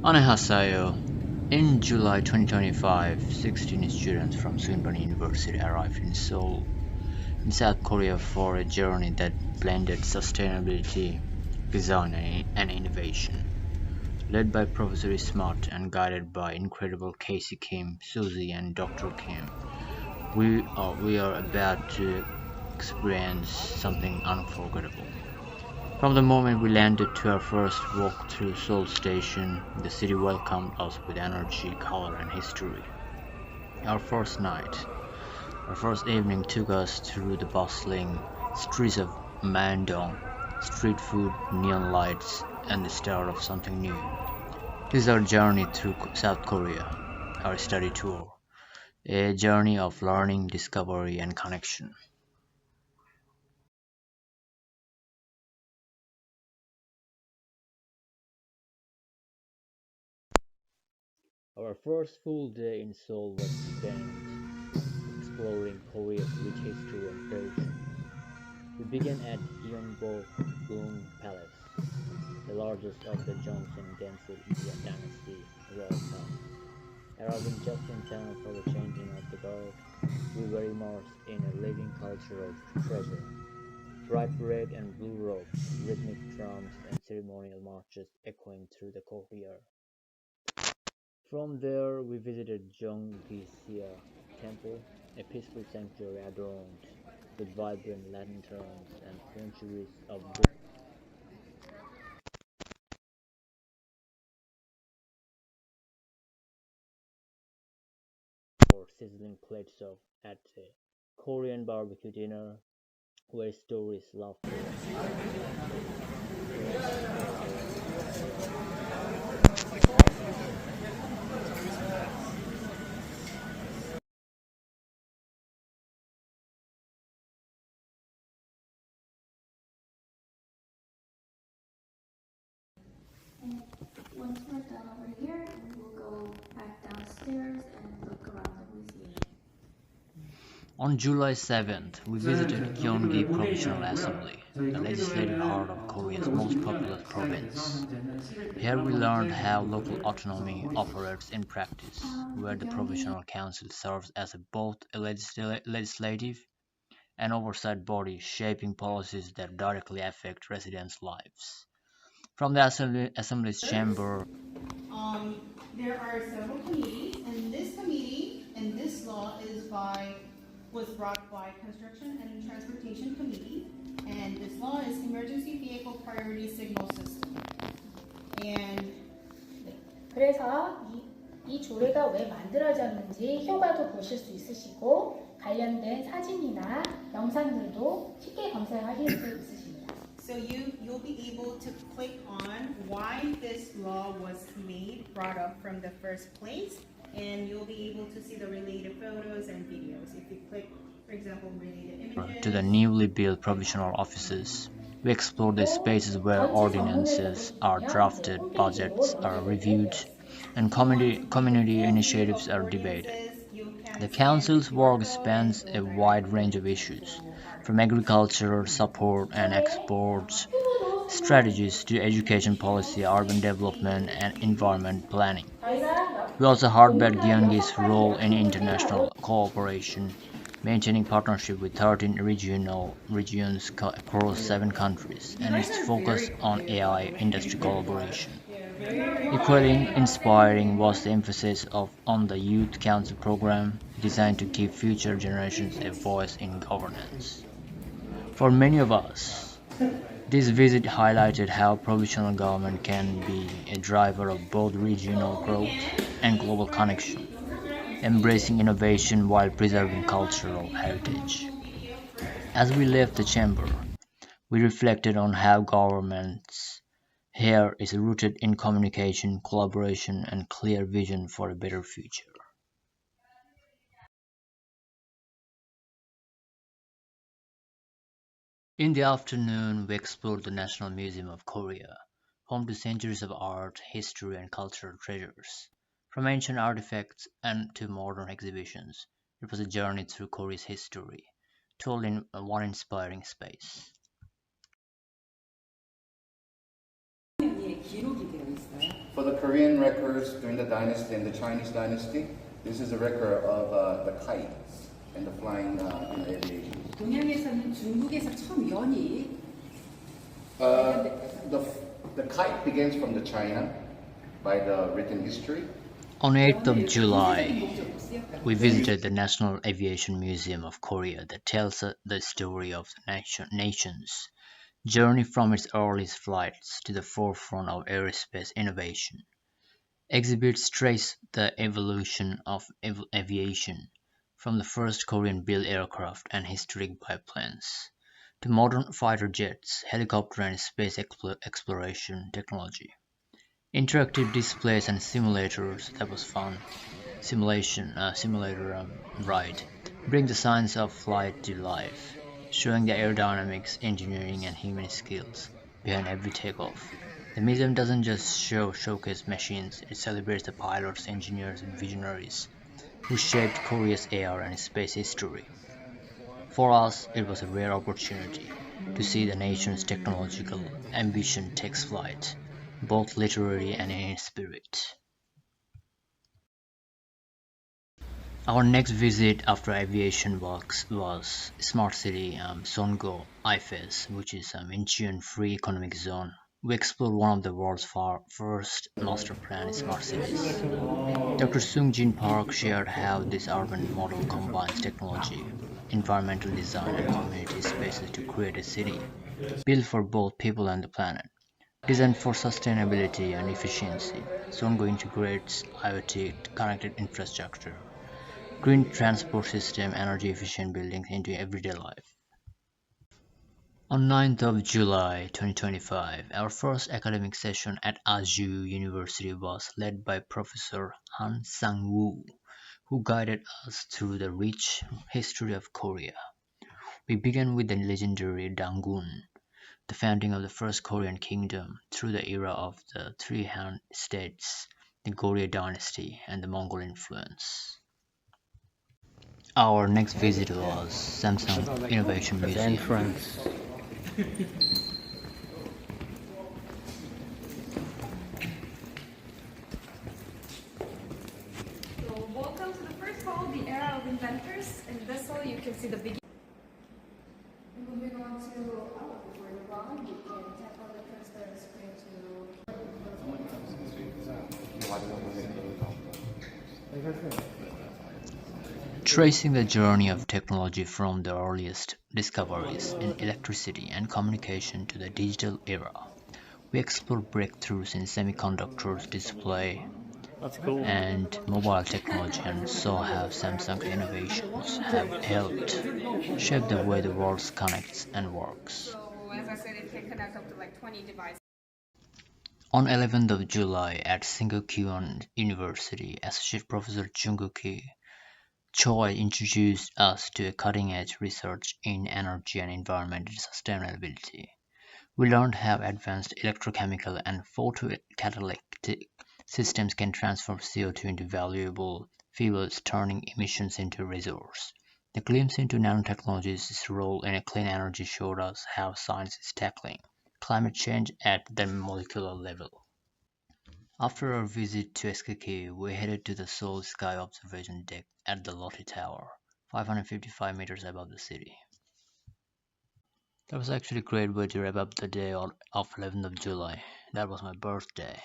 Annyeonghaseyo. In July 2025, 16 students from Swinburne University arrived in Seoul, in South Korea for a journey that blended sustainability, design, and innovation. Led by Professor Ismat and guided by incredible Casey Kim, Susie, and Dr. Kim, we are about to experience something unforgettable. From the moment we landed to our first walk through Seoul Station, the city welcomed us with energy, color, and history. Our first night, our first evening took us through the bustling streets of Mandong, street food, neon lights, and the start of something new. This is our journey through South Korea, our study tour, a journey of learning, discovery, and connection. Our first full day in Seoul was spent exploring Korea's rich history and tradition. We began at Gyeongbokgung Palace, the largest of the Joseon dynasty royal house. Arriving just in time for the changing of the guard, we were immersed in a living culture of treasure. Bright red and blue robes, rhythmic drums, and ceremonial marches echoing through the courtyard. From there, we visited Jogyesa Temple, a peaceful sanctuary adorned with vibrant lanterns and centuries of or sizzling plates of at a Korean barbecue dinner where stories, laughter, and tradition flowed together in a harmony. And once we're done over here, we will go back downstairs and look around the museum. On July 7th, we visited Gyeonggi Provincial Assembly, the legislative heart of Korea's most populous province. Here we learned how local autonomy operates in practice, where The the Gyeonggi Provincial Council serves as both a legislative and oversight body shaping policies that directly affect residents' lives. From the Assembly's chamber, Um, there are several committees, and this committee and this law was brought by Construction and Transportation Committee, and this law is Emergency Vehicle Priority Signal System. And 그래서 이 조례가 왜 만들어졌는지 효과도 보실 수 있으시고 관련된 사진이나 영상들도 쉽게 검색하실 수 있으십니다. so you'll be able to click on why this law was brought up from the first place, and you'll be able to see the related photos and videos. If you click, for example, related images. to the newly built provincial offices. We explored the spaces where ordinances are drafted, budgets are reviewed, and community initiatives are debated. The Council's work spans a wide range of issues, from agriculture, support and exports strategies to education policy, urban development, and environment planning. We also heard about Gyeonggi's role in international cooperation, maintaining partnership with 13 regional regions across 7 countries, and its focus on AI industry collaboration. Equally inspiring was the emphasis on the Youth Council program, designed to give future generations a voice in governance. For many of us, this visit highlighted how provincial government can be a driver of both regional growth and global connection, embracing innovation while preserving cultural heritage. As we left the chamber, we reflected on how governments here is rooted in communication, collaboration, and clear vision for a better future. In the afternoon, we explored the National Museum of Korea, home to centuries of art, history, and cultural treasures. From ancient artifacts and to modern exhibitions, it was a journey through Korea's history, told in one inspiring space. For the Korean records during the dynasty and the Chinese dynasty. This is a record of the kites and the flying in aviation. 동양에서는 중국에서 처음 연이 The kite begins from the China by the written history. On 8th of July, we visited the National Aviation Museum of Korea that tells the story of the nation's journey from its earliest flights to the forefront of aerospace innovation. Exhibits trace the evolution of aviation from the first Korean-built aircraft and historic biplanes to modern fighter jets, helicopter and space exploration technology. Interactive displays and simulators, that was fun. Simulator ride, bring the science of flight to life, showing the aerodynamics, engineering and human skills behind every takeoff. The museum doesn't just showcase machines, it celebrates the pilots, engineers and visionaries who shaped Korea's air and space history. For us, it was a rare opportunity to see the nation's technological ambition takes flight, both literally and in spirit. Our next visit after aviation was Smart City Songo IFES, which is Incheon Free Economic Zone. We explored one of the world's first master plan smart cities. Dr. Sung Jin Park shared how this urban model combines technology, environmental design and community spaces to create a city built for both people and the planet. Designed for sustainability and efficiency, Songo integrates IoT connected infrastructure, green transport system, energy efficient buildings into everyday life. On 9th of July 2025, our first academic session at Ajou University was led by Professor Han Sang-woo, who guided us through the rich history of Korea. We began with the legendary Dangun, the founding of the first Korean kingdom through the era of the three Han states, the Goryeo dynasty, and the Mongol influence. Our next visit was Samsung Innovation Museum. So welcome to the first hall, the era of inventors. In this hall, you can see the beginning. Moving on to before you run, you can tap on the transparent screen Tracing the journey of technology from the earliest discoveries in electricity and communication to the digital era, we explored breakthroughs in semiconductors, display, and mobile technology and saw how Samsung's innovations have helped shape the way the world connects and works. So as I said, it can connect up to like 20 devices. On 11th of July at Singapore University, Associate Professor Jung-Ki Choi introduced us to cutting-edge research in energy and environmental sustainability. We learned how advanced electrochemical and photocatalytic systems can transform CO2 into valuable fuels, turning emissions into resource. The glimpse into nanotechnology's role in clean energy showed us how science is tackling climate change at the molecular level. After our visit to SKK, we headed to the Seoul Sky Observation Deck at the Lotte Tower, 555 meters above the city. That was actually a great way to wrap up the day of 11th of July. That was my birthday.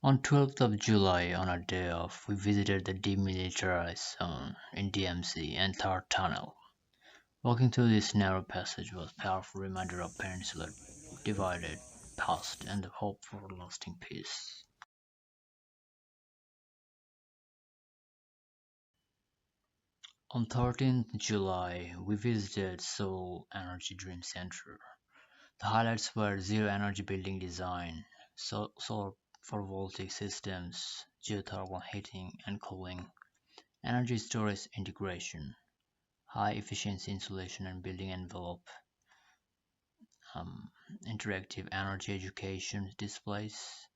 On 12th of July, on our day off, we visited the demilitarized zone in DMZ and Third Tunnel. Walking through this narrow passage was a powerful reminder of Peninsular divided past and the hope for lasting peace. On 13th July, we visited Seoul Energy Dream Centre. The highlights were zero energy building design, solar photovoltaic systems, geothermal heating and cooling, energy storage integration, high efficiency insulation and building envelope, interactive energy education displays,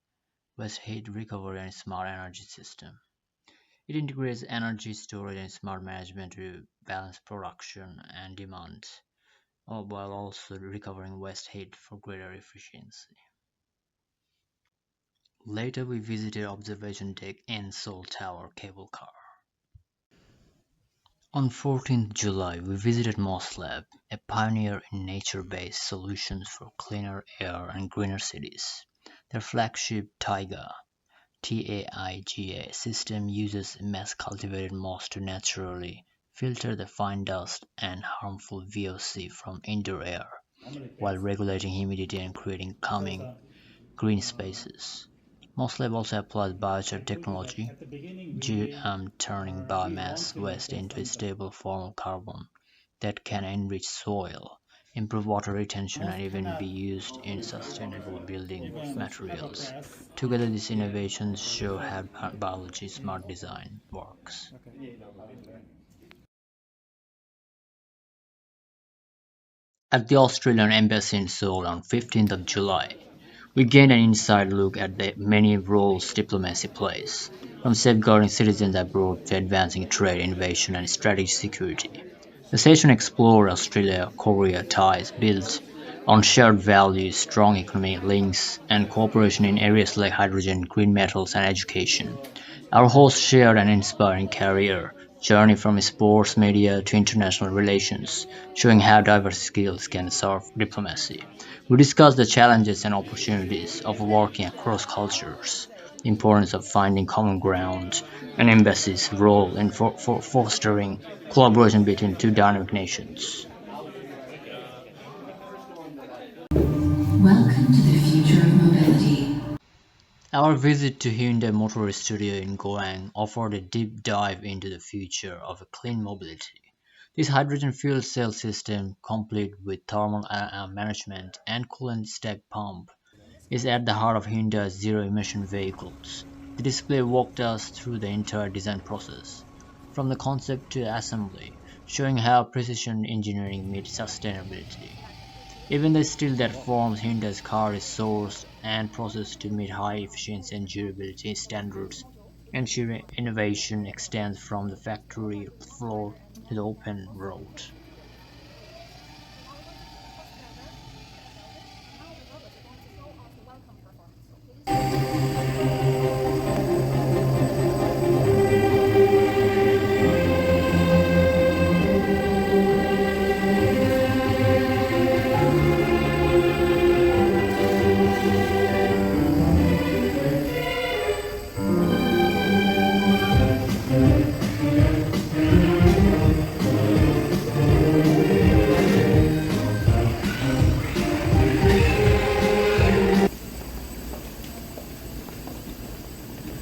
waste heat recovery and smart energy system. It integrates energy storage and smart management to balance production and demand, while also recovering waste heat for greater efficiency. Later, we visited observation deck and Seoul Tower cable car. On 14th July, we visited Mosslab, a pioneer in nature-based solutions for cleaner air and greener cities. Their flagship TAIGA system uses mass-cultivated moss to naturally filter the fine dust and harmful VOC from indoor air, while regulating humidity and creating calming green spaces. Mosslab also applies biochar technology, turning biomass waste into a stable form of carbon that can enrich soil, improve water retention, and even be used in sustainable building materials. Together, these innovations show how biology smart design works. At the Australian Embassy in Seoul on 15th of July, we gained an inside look at the many roles diplomacy plays, from safeguarding citizens abroad to advancing trade, innovation, and strategic security. The session explored Australia-Korea ties built on shared values, strong economic links, and cooperation in areas like hydrogen, green metals, and education. Our host shared an inspiring career journey from sports media to international relations, showing how diverse skills can serve diplomacy. We discussed the challenges and opportunities of working across cultures, the importance of finding common ground, and embassy's role in fostering collaboration between two dynamic nations. Welcome to the future of mobility. Our visit to Hyundai Motorstudio in Gyeonggi offered a deep dive into the future of clean mobility. This hydrogen fuel cell system, complete with thermal management and coolant stack pump, is at the heart of Hyundai's zero-emission vehicles. The display walked us through the entire design process, from the concept to assembly, showing how precision engineering meets sustainability. Even the steel that forms Hyundai's car is sourced and processed to meet high efficiency and durability standards, ensuring innovation extends from the factory floor to the open road.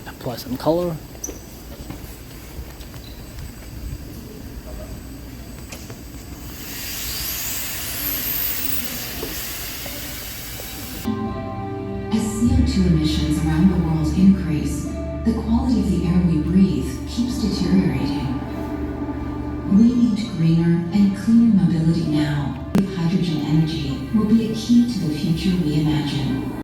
Apply some color. As CO2 emissions around the world increase, the quality of the air we breathe keeps deteriorating. We need greener and cleaner mobility now. Hydrogen energy will be a key to the future we imagine.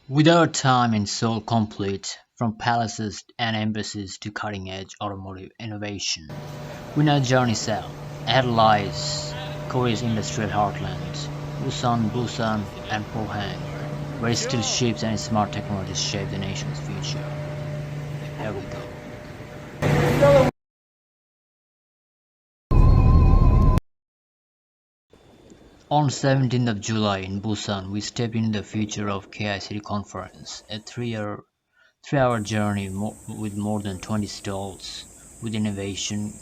With our time in Seoul complete, from palaces and embassies to cutting-edge automotive innovation, we now journey south. Ahead lies Korea's industrial heartland, Busan, and Pohang, where steel ships and smart technologies shape the nation's future. Here we go. On 17th of July in Busan, we stepped into the future of K-ICT conference, a three-hour journey with more than 20 stalls, with innovation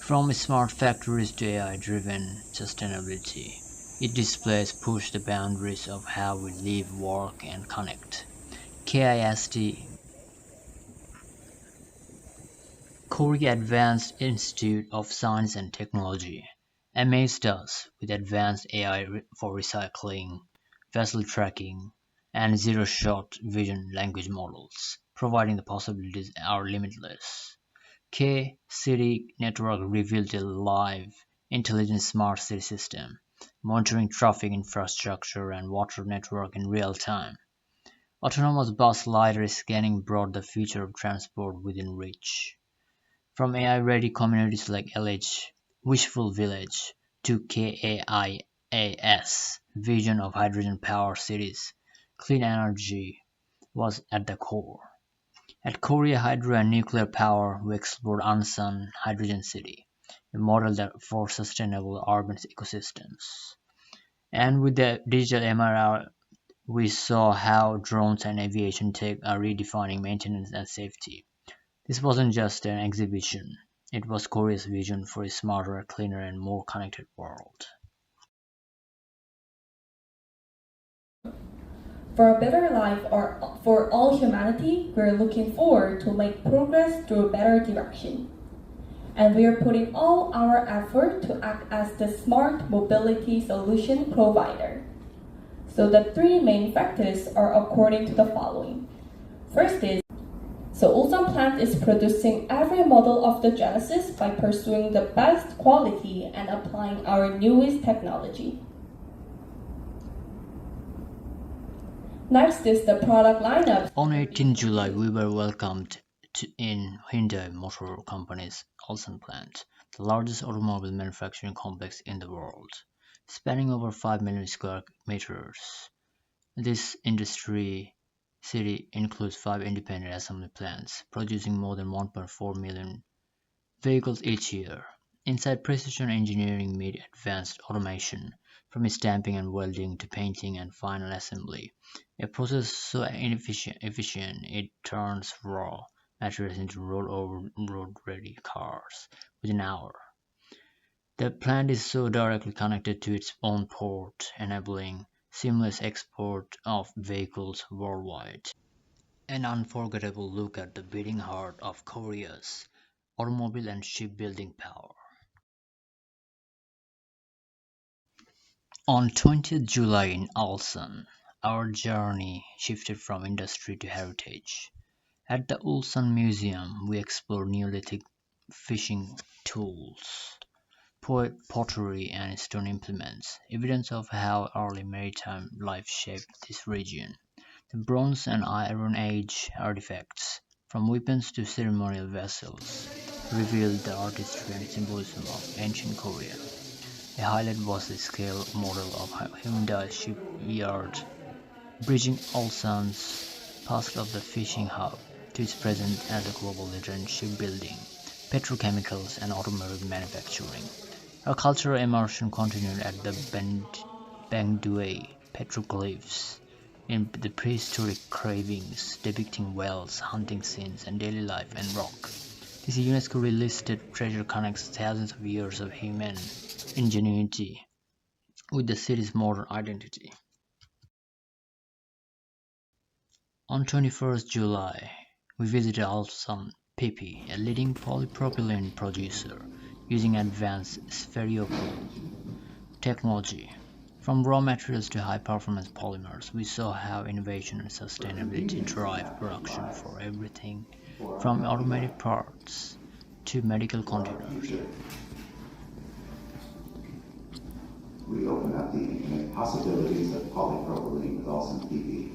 from smart factories to AI-driven sustainability. Its displays push the boundaries of how we live, work, and connect. K-ICT, Korea Advanced Institute of Science and Technology, amazed us with advanced AI for recycling, vessel tracking, and zero-shot vision language models, providing the possibilities are limitless. K-City Network revealed a live, intelligent smart city system, monitoring traffic infrastructure and water network in real time. Autonomous bus lidar scanning brought the future of transport within reach. From AI-ready communities like LH Wishful Village to KAIA's vision of hydrogen-powered cities, clean energy was at the core. At Korea Hydro and Nuclear Power, we explored Ulsan Hydrogen City, a model for sustainable urban ecosystems. And with the digital MRR, we saw how drones and aviation tech are redefining maintenance and safety. This wasn't just an exhibition, it was Korea's vision for a smarter, cleaner, and more connected world. For a better life or for all humanity, we're looking forward to make progress through a better direction. And we are putting all our effort to act as the smart mobility solution provider. So the three main factors are according to the following. First is, Ulsan plant is producing every model of the Genesis by pursuing the best quality and applying our newest technology. Next is the product lineup. On 18 July, we were welcomed in Hyundai Motor Company's Ulsan plant, the largest automobile manufacturing complex in the world, spanning over 5 million square meters. This industry city includes 5 independent assembly plants, producing more than 1.4 million vehicles each year. Inside, precision engineering meets advanced automation, from stamping and welding to painting and final assembly, a process so efficient it turns raw materials into road-ready cars within an hour. The plant is so directly connected to its own port, enabling seamless export of vehicles worldwide. An unforgettable look at the beating heart of Korea's automobile and shipbuilding power. On 20th July in Ulsan, our journey shifted from industry to heritage. At the Ulsan Museum, we explored Neolithic fishing tools, pottery, and stone implements, evidence of how early maritime life shaped this region. The Bronze and Iron Age artifacts, from weapons to ceremonial vessels, revealed the artistry and symbolism of ancient Korea. A highlight was the scale model of Hyundai shipyard, bridging Ulsan's past of the fishing hub to its present as a global leader in shipbuilding, petrochemicals, and automotive manufacturing. Our cultural immersion continued at the Bangdue petroglyphs in the prehistoric carvings depicting whales, hunting scenes, and daily life and rock. This UNESCO-listed treasure connects thousands of years of human ingenuity with the city's modern identity. On 21st July, we visited Ulsan PP, a leading polypropylene producer, using advanced spherical technology. From raw materials to high-performance polymers, we saw how innovation and sustainability drive production for everything from automotive parts to medical containers. We open up the infinite possibilities of polypropylene with Ulsan PP.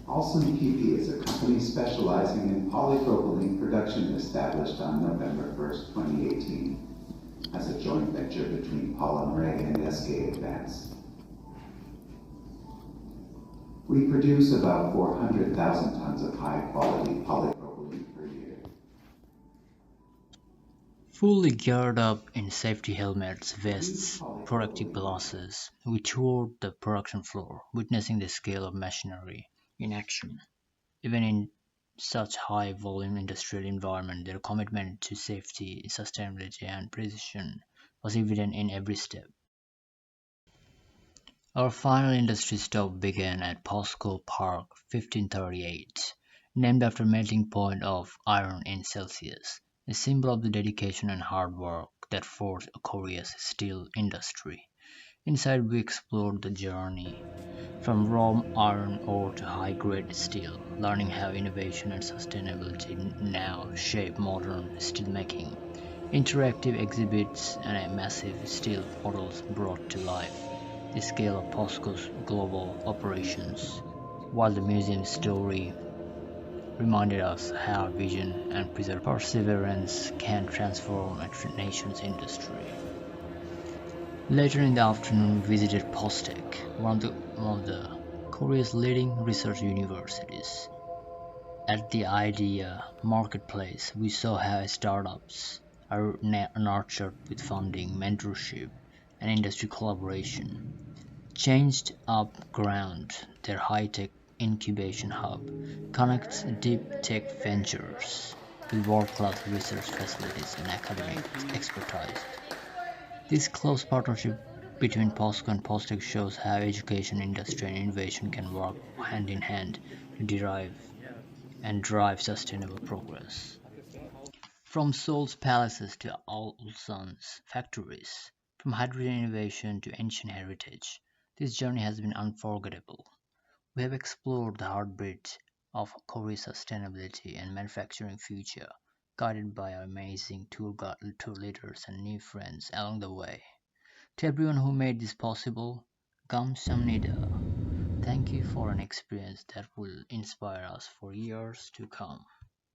Ulsan PP is a company specializing in polypropylene production established on November 1st, 2018 as a joint venture between Polymer and SK Advance. We produce about 400,000 tons of high-quality polypropylene per year. Fully geared up in safety helmets, vests, protective glasses, we toured the production floor, witnessing the scale of machinery in action. Even in such high-volume industrial environment, their commitment to safety, sustainability, and precision was evident in every step. Our final industry stop began at POSCO Park 1538, named after melting point of iron in Celsius, a symbol of the dedication and hard work that forged Korea's steel industry. Inside, we explored the journey from raw iron ore to high-grade steel, learning how innovation and sustainability now shape modern steelmaking. Interactive exhibits and a massive steel models brought to life the scale of POSCO's global operations, while the museum's story reminded us how vision and perseverance can transform a nation's industry. Later in the afternoon, we visited POSTECH, one of the Korea's leading research universities. At the Idea Marketplace, we saw how startups are nurtured with funding, mentorship, and industry collaboration. Changed Up Ground, their high-tech incubation hub, connects deep tech ventures with world-class research facilities and academic expertise. This close partnership between POSCO and POSTECH shows how education, industry, and innovation can work hand in hand to drive sustainable progress. From Seoul's palaces to Ulsan's factories, from hydrogen innovation to ancient heritage, this journey has been unforgettable. We have explored the heartbeat of Korea's sustainability and manufacturing future, guided by our amazing tour leaders and new friends along the way. To everyone who made this possible, 감사합니다. Thank you for an experience that will inspire us for years to come.